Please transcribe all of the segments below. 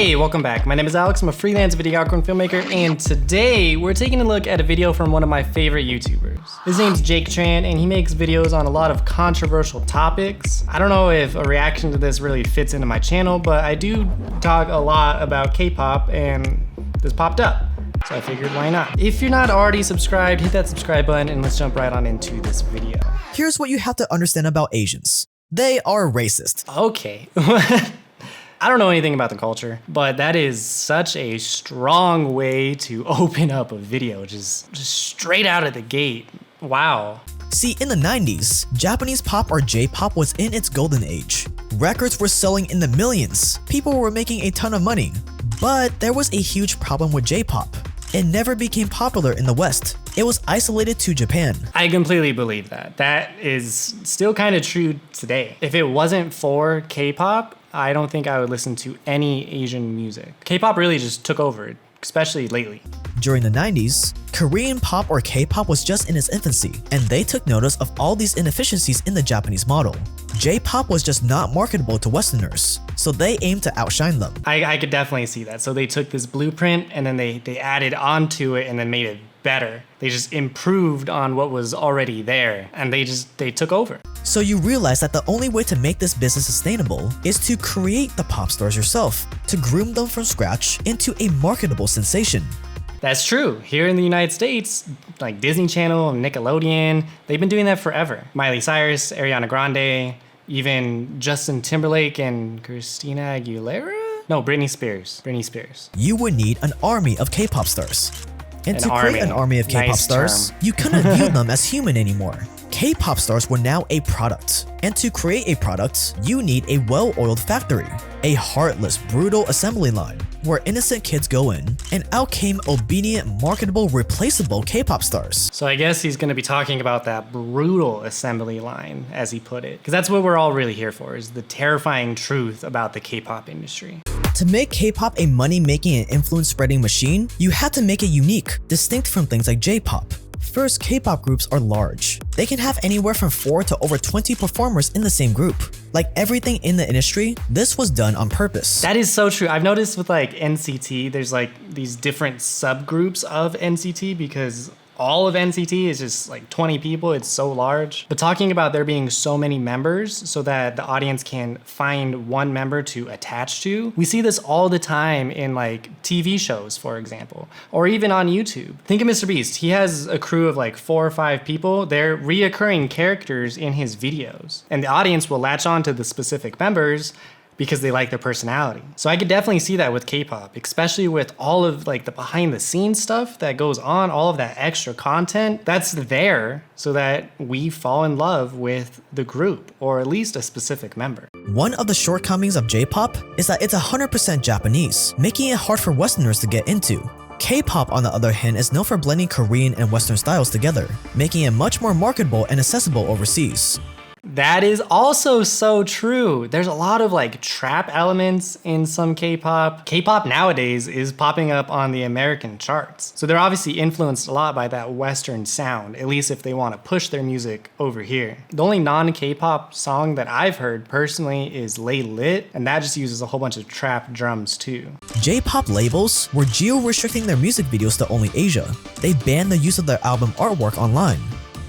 Hey, welcome back. My name is Alex. I'm a freelance videographer and filmmaker, and today we're taking a look at a video from one of my favorite YouTubers. His name's Jake Tran, and he makes videos on a lot of controversial topics. I don't know if a reaction to this really fits into my channel, but I do talk a lot about K-pop, and this popped up. So I figured, why not? If you're not already subscribed, hit that subscribe button, and let's jump right on into this video. Here's what you have to understand about Asians. They are racist. Okay. I don't know anything about the culture, but that is such a strong way to open up a video, just straight out of the gate. Wow. See, in the 90s, Japanese pop or J-pop was in its golden age. Records were selling in the millions. People were making a ton of money. But there was a huge problem with J-pop. It never became popular in the West. It was isolated to Japan. I completely believe that. That is still kind of true today. If it wasn't for K-pop, I don't think I would listen to any Asian music. K-pop really just took over, especially lately. During the 90s, Korean pop or K-pop was just in its infancy, and they took notice of all these inefficiencies in the Japanese model. J-pop was just not marketable to Westerners, so they aimed to outshine them. I could definitely see that. So they took this blueprint and then they added onto it and then made it better. They just improved on what was already there, and they took over. So you realize that the only way to make this business sustainable is to create the pop stars yourself, to groom them from scratch into a marketable sensation. That's true. Here in the United States, like Disney Channel and Nickelodeon, they've been doing that forever. Miley Cyrus, Ariana Grande, even Justin Timberlake and Christina Aguilera? No, Britney Spears. Britney Spears. You would need an army of K-pop stars. And to create an army of K-pop stars, you couldn't view them as human anymore. K-pop stars were now a product. And to create a product, you need a well-oiled factory. A heartless, brutal assembly line where innocent kids go in, and out came obedient, marketable, replaceable K-pop stars. So I guess he's gonna be talking about that brutal assembly line, as he put it. Because that's what we're all really here for, is the terrifying truth about the K-pop industry. To make K-pop a money-making and influence-spreading machine, you had to make it unique, distinct from things like J-pop. First, K-pop groups are large. They can have anywhere from 4 to over 20 performers in the same group. Like everything in the industry, this was done on purpose. That is so true. I've noticed with like NCT, there's like these different subgroups of NCT because all of NCT is just like 20 people. It's so large. But talking about there being so many members so that the audience can find one member to attach to, we see this all the time in like TV shows, for example, or even on YouTube. Think of Mr. Beast. He has a crew of like 4 or 5 people. They're reoccurring characters in his videos, and the audience will latch on to the specific members because they like their personality. So I could definitely see that with K-pop, especially with all of like the behind the scenes stuff that goes on, all of that extra content that's there so that we fall in love with the group or at least a specific member. One of the shortcomings of J-pop is that it's 100% Japanese, making it hard for Westerners to get into. K-pop, on the other hand, is known for blending Korean and Western styles together, making it much more marketable and accessible overseas. That is also so true. There's a lot of like trap elements in some K-pop. K-pop nowadays is popping up on the American charts. So they're obviously influenced a lot by that Western sound, at least if they want to push their music over here. The only non-K-pop song that I've heard personally is Lay Lit, and that just uses a whole bunch of trap drums too. J-pop labels were geo-restricting their music videos to only Asia. They banned the use of their album artwork online.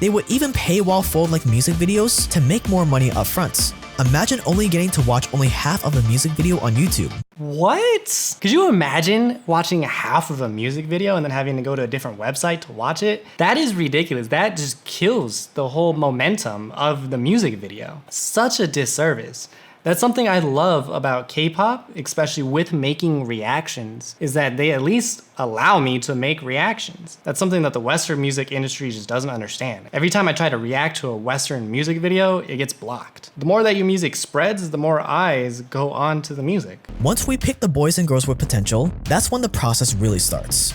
They would even paywall full-length music videos to make more money up front. Imagine only getting to watch only half of a music video on YouTube. What? Could you imagine watching half of a music video and then having to go to a different website to watch it? That is ridiculous. That just kills the whole momentum of the music video. Such a disservice. That's something I love about K-pop, especially with making reactions, is that they at least allow me to make reactions. That's something that the Western music industry just doesn't understand. Every time I try to react to a Western music video, it gets blocked. The more that your music spreads, the more eyes go on to the music. Once we pick the boys and girls with potential, that's when the process really starts.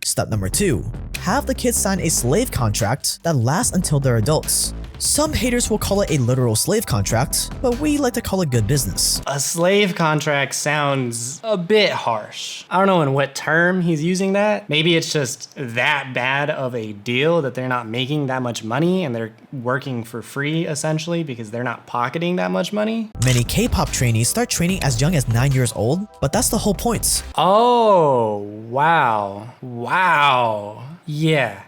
Step number 2, have the kids sign a slave contract that lasts until they're adults. Some haters will call it a literal slave contract, but we like to call it good business. A slave contract sounds a bit harsh. I don't know in what term he's using that. Maybe it's just that bad of a deal that they're not making that much money and they're working for free essentially because they're not pocketing that much money. Many K-pop trainees start training as young as 9 years old, but that's the whole point. Oh, wow. Wow. Yeah.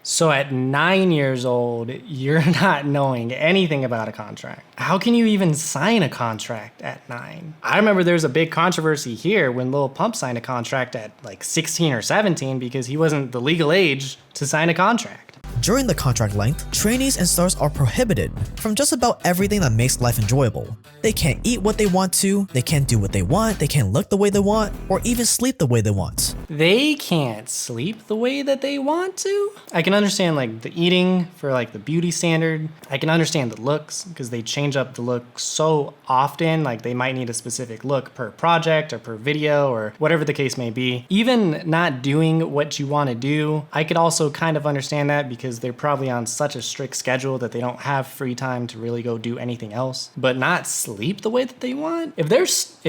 So at 9 years old, you're not knowing anything about a contract. How can you even sign a contract at 9? I remember there was a big controversy here when Lil Pump signed a contract at like 16 or 17 because he wasn't the legal age to sign a contract. During the contract length, trainees and stars are prohibited from just about everything that makes life enjoyable. They can't eat what they want to, they can't do what they want, they can't look the way they want, or even sleep the way they want. They can't sleep the way that they want to? I can understand like the eating for like the beauty standard. I can understand the looks because they change up the look so often, like they might need a specific look per project or per video or whatever the case may be. Even not doing what you want to do, I could also kind of understand that because they're probably on such a strict schedule that they don't have free time to really go do anything else. But not sleep the way that they want? If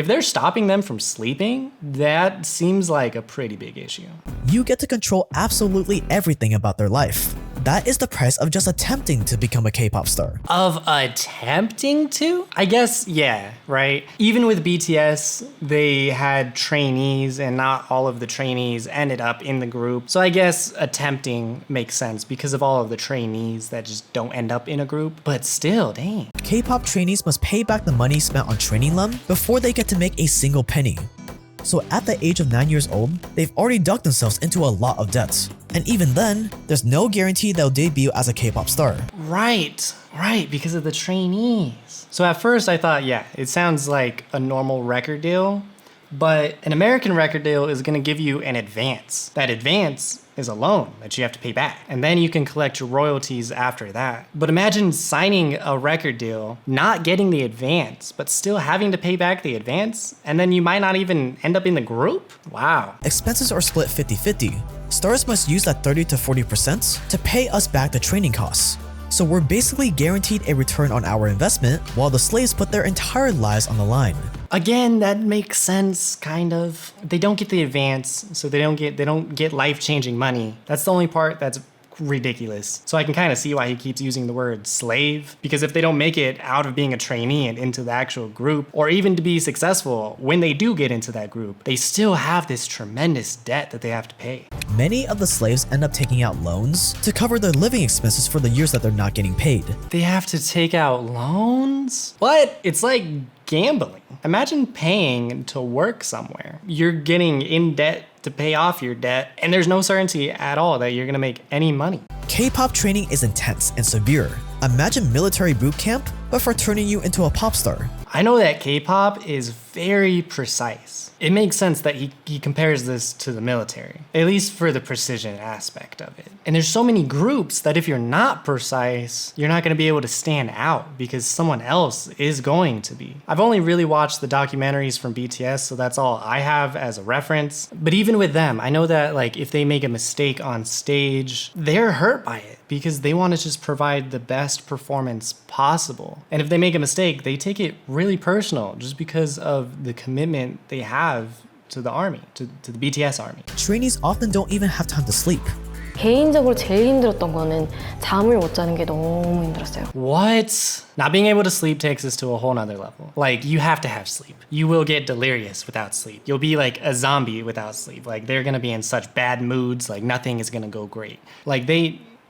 they're stopping them from sleeping, that seems like a pretty big issue. You get to control absolutely everything about their life. That is the price of just attempting to become a K-pop star. Of attempting to? I guess, yeah, right? Even with BTS, they had trainees and not all of the trainees ended up in the group. So I guess attempting makes sense because of all of the trainees that just don't end up in a group. But still, dang. K-pop trainees must pay back the money spent on training them before they get to make a single penny. So at the age of 9 years old, they've already dug themselves into a lot of debt. And even then, there's no guarantee they'll debut as a K-pop star. Right, because of the trainees. So at first I thought, yeah, it sounds like a normal record deal, but an American record deal is gonna give you an advance. That advance is a loan that you have to pay back. And then you can collect your royalties after that. But imagine signing a record deal, not getting the advance, but still having to pay back the advance, and then you might not even end up in the group? Wow. Expenses are split 50-50. Stars must use that 30 to 40% to pay us back the training costs. So we're basically guaranteed a return on our investment while the slaves put their entire lives on the line. Again, that makes sense, kind of. They don't get the advance, so they don't get life-changing money. That's the only part that's ridiculous. So I can kind of see why he keeps using the word slave, because if they don't make it out of being a trainee and into the actual group, or even to be successful when they do get into that group, they still have this tremendous debt that they have to pay. Many of the slaves end up taking out loans to cover their living expenses for the years that they're not getting paid. They have to take out loans? What? It's like gambling. Imagine paying to work somewhere. You're getting in debt to pay off your debt, and there's no certainty at all that you're gonna make any money. K-pop training is intense and severe. Imagine military boot camp, but for turning you into a pop star. I know that K-pop is very precise. It makes sense that he compares this to the military, at least for the precision aspect of it. And there's so many groups that if you're not precise, you're not gonna be able to stand out because someone else is going to be. I've only really watched the documentaries from BTS, so that's all I have as a reference. But even with them, I know that like if they make a mistake on stage, they're hurt by it because they want to just provide the best performance possible. And if they make a mistake, they take it really personal just because of the commitment they have to the army, to the BTS army. Trainees often don't even have time to sleep. 개인적으로 제일 힘들었던 거는 잠을 못 자는 게 너무 힘들었어요. What? Not being able to sleep takes us to a whole nother level. Like, you have to have sleep. You will get delirious without sleep. You'll be like a zombie without sleep. Like, they're gonna be in such bad moods, like nothing is gonna go great. Like,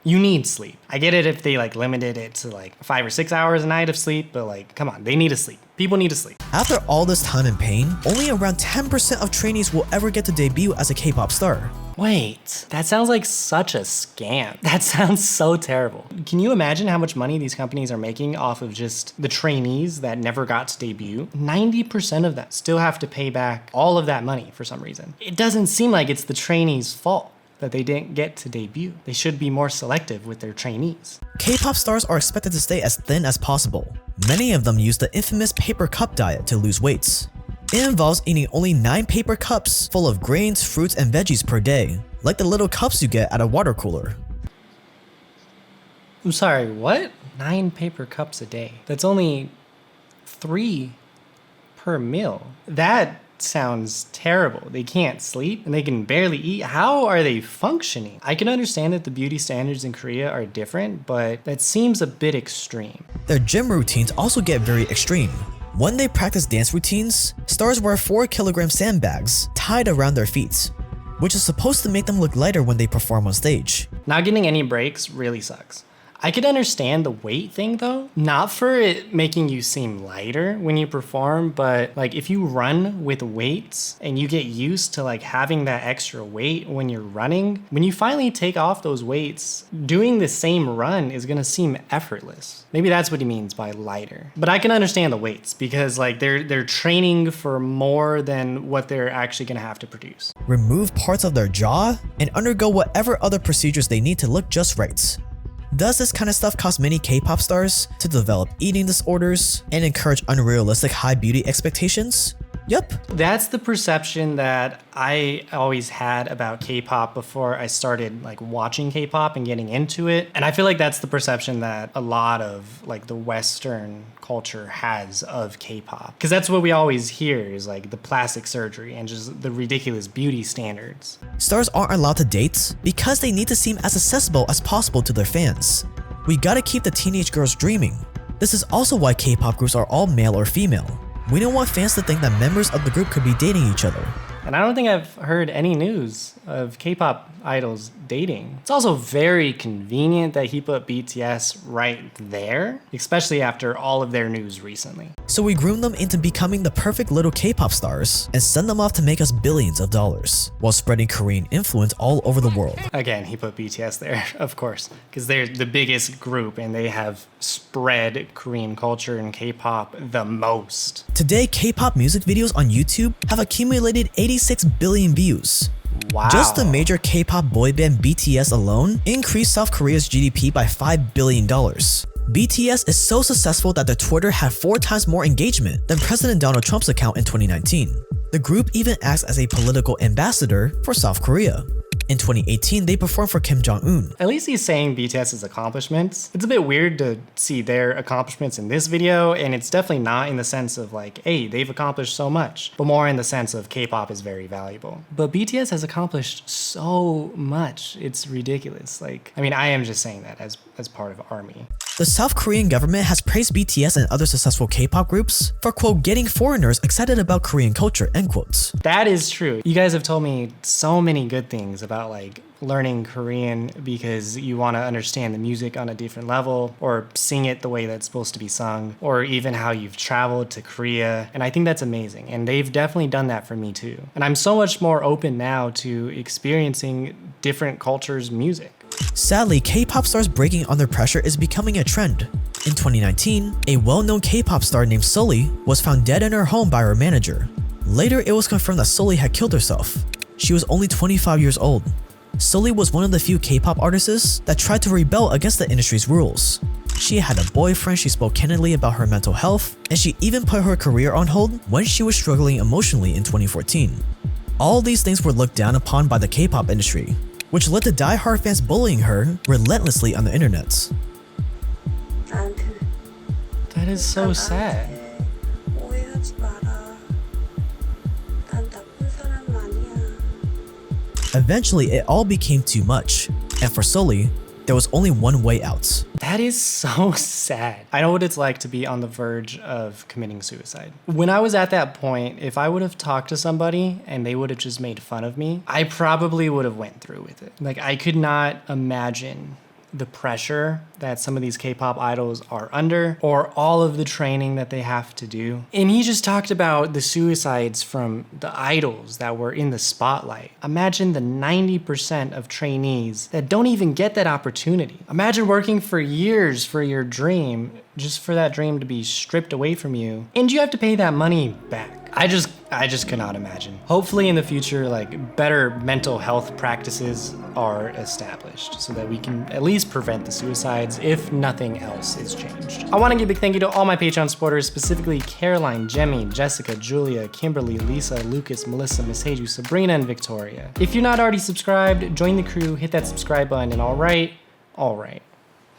you need sleep. I get it if they like limited it to like 5 or 6 hours a night of sleep, but like, come on, they need to sleep. People need to sleep. After all this time and pain, only around 10% of trainees will ever get to debut as a K-pop star. Wait, that sounds like such a scam. That sounds so terrible. Can you imagine how much money these companies are making off of just the trainees that never got to debut? 90% of them still have to pay back all of that money for some reason. It doesn't seem like it's the trainees' fault that they didn't get to debut. They should be more selective with their trainees. K-pop stars are expected to stay as thin as possible. Many of them use the infamous paper cup diet to lose weight. It involves eating only 9 paper cups full of grains, fruits, and veggies per day. like the little cups you get at a water cooler. I'm sorry, what? 9 paper cups a day. That's only 3 per meal. That sounds terrible. They can't sleep and they can barely eat. How are they functioning? I can understand that the beauty standards in Korea are different, but that seems a bit extreme. Their gym routines also get very extreme. When they practice dance routines, stars wear 4-kilogram sandbags tied around their feet, which is supposed to make them look lighter when they perform on stage. Not getting any breaks really sucks. I could understand the weight thing though, not for it making you seem lighter when you perform, but like if you run with weights and you get used to like having that extra weight when you're running, when you finally take off those weights, doing the same run is gonna seem effortless. Maybe that's what he means by lighter. But I can understand the weights because like they're training for more than what they're actually gonna have to produce. Remove parts of their jaw and undergo whatever other procedures they need to look just right. Does this kind of stuff cause many K-pop stars to develop eating disorders and encourage unrealistic high beauty expectations? Yup. That's the perception that I always had about K-pop before I started like watching K-pop and getting into it. And I feel like that's the perception that a lot of like the Western culture has of K-pop. Because that's what we always hear is like the plastic surgery and just the ridiculous beauty standards. Stars aren't allowed to date because they need to seem as accessible as possible to their fans. We gotta keep the teenage girls dreaming. This is also why K-pop groups are all male or female. We don't want fans to think that members of the group could be dating each other. And I don't think I've heard any news of K-pop idols dating. It's also very convenient that he put BTS right there, especially after all of their news recently. So we groom them into becoming the perfect little K-pop stars and send them off to make us billions of dollars while spreading Korean influence all over the world. Again, he put BTS there, of course, because they're the biggest group and they have spread Korean culture and K-pop the most. Today, K-pop music videos on YouTube have accumulated 86 billion views. Wow. Just the major K-pop boy band BTS alone increased South Korea's GDP by $5 billion. BTS is so successful that their Twitter had 4 times more engagement than President Donald Trump's account in 2019. The group even acts as a political ambassador for South Korea. In 2018, they performed for Kim Jong-un. At least he's saying BTS's accomplishments. It's a bit weird to see their accomplishments in this video, and it's definitely not in the sense of like, hey, they've accomplished so much, but more in the sense of K-pop is very valuable. But BTS has accomplished so much. It's ridiculous. Like, I mean, I am just saying that as part of ARMY. The South Korean government has praised BTS and other successful K-pop groups for, quote, getting foreigners excited about Korean culture, end quotes. That is true. You guys have told me so many good things about like learning Korean because you want to understand the music on a different level or sing it the way that's supposed to be sung, or even how you've traveled to Korea. And I think that's amazing. And they've definitely done that for me too. And I'm so much more open now to experiencing different cultures' music. Sadly, K-pop stars breaking under pressure is becoming a trend. In 2019, a well-known K-pop star named Sully was found dead in her home by her manager. Later, it was confirmed that Sully had killed herself. She was only 25 years old. Sully was one of the few K-pop artists that tried to rebel against the industry's rules. She had a boyfriend, she spoke candidly about her mental health, and she even put her career on hold when she was struggling emotionally in 2014. All these things were looked down upon by the K-pop industry, which led to die-hard fans bullying her relentlessly on the internet. That is so sad. Eventually, it all became too much, and for Sully, there was only one way out. That is so sad. I know what it's like to be on the verge of committing suicide. When I was at that point, if I would have talked to somebody and they would have just made fun of me, I probably would have went through with it. Like, I could not imagine the pressure that some of these K-pop idols are under, or all of the training that they have to do. And he just talked about the suicides from the idols that were in the spotlight. Imagine the 90% of trainees that don't even get that opportunity. Imagine working for years for your dream, just for that dream to be stripped away from you, and you have to pay that money back. I just cannot imagine. Hopefully in the future, like better mental health practices are established so that we can at least prevent the suicides if nothing else is changed. I want to give a big thank you to all my Patreon supporters, specifically Caroline, Jemmy, Jessica, Julia, Kimberly, Lisa, Lucas, Melissa, Miss Heju, Sabrina, and Victoria. If you're not already subscribed, join the crew, hit that subscribe button, and all right.